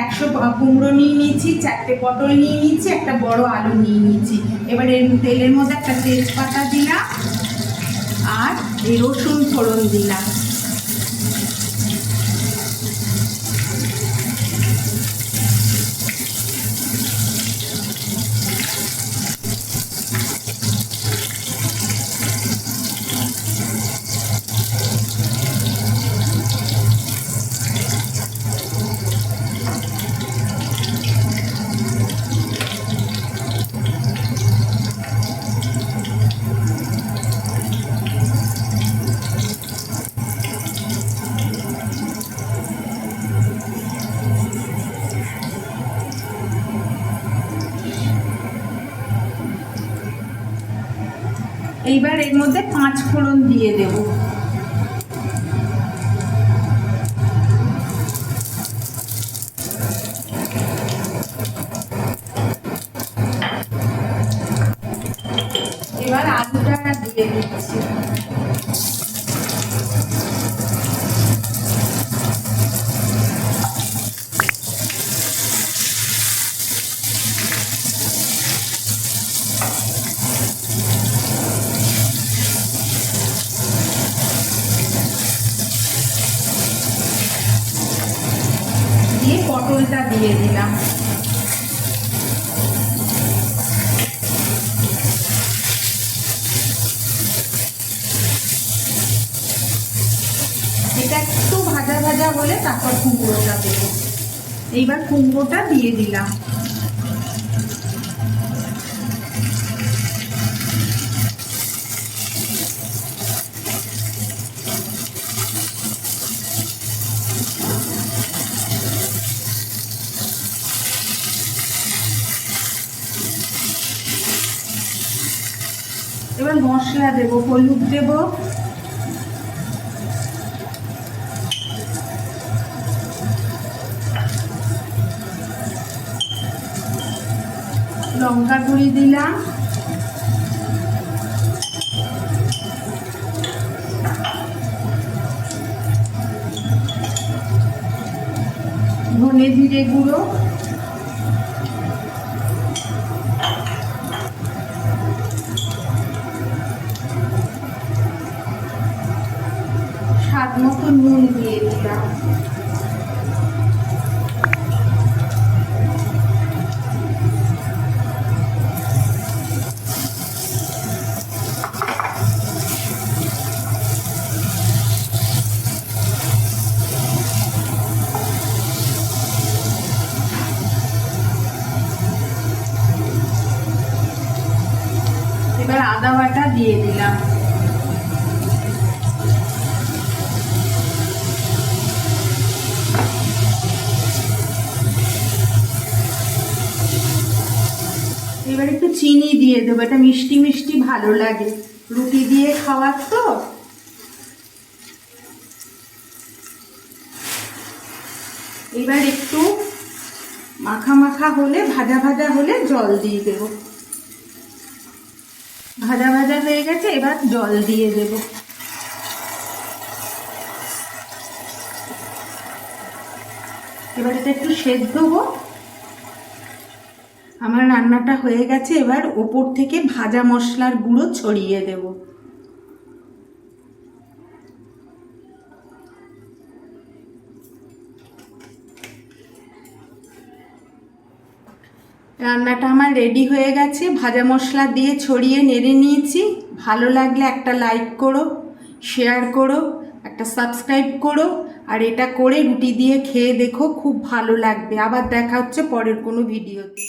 100 কুমড়ো নিয়ে নিয়েছি, 4টে পটল নিয়ে নিয়েছি, একটা বড় আলু নিয়ে নিয়েছি। এবার এর তেলের মধ্যে একটা তেজপাতা দিলাম আর এই রসুন ফোড়ন দিলাম। এইবার এর মধ্যে 5 ফোড়ন দিয়ে দেব। এবার আলুটা দিয়ে দিচ্ছি। দিয়ে পটলটা দিয়ে দিলাম। এটা একটু ভাজা ভাজা হলে তারপর কুমড়োটা দেবো। এইবার কুমড়োটা দিয়ে দিলাম। এবার মশলা দেব, হলুদ দেব, লঙ্কা গুঁড়ি দিলাম, ধনে জিরে গুঁড়ো, স্বাদ মতো নুন দিয়ে দিলাম। এবার আদা বাটা দিয়ে দিলাম। এবার একটু চিনি দিয়ে দেবো, এটা মিষ্টি মিষ্টি ভালো লাগে, রুটি দিয়ে খাওয়ার তো। এবার একটু মাখা মাখা হলে, ভাজা ভাজা হলে জল দিয়ে দেব। ভাজা ভাজা হয়ে গেছে, এবার জল দিয়ে দেব। এবার এটা একটু সেদ্ধ হোক। আমার রান্নাটা হয়ে গেছে, এবার ওপর থেকে ভাজা মশলার গুঁড়ো ছড়িয়ে দেব। রান্নাটা আমার রেডি হয়ে গেছে, ভাজা মশলা দিয়ে ছড়িয়ে নেড়ে নিয়েছি। ভালো লাগলে একটা লাইক করো, শেয়ার করো, একটা সাবস্ক্রাইব করো, আর এটা করে রুটি দিয়ে খেয়ে দেখো, খুব ভালো লাগবে। আবার দেখা হচ্ছে পরের কোনো ভিডিওতে।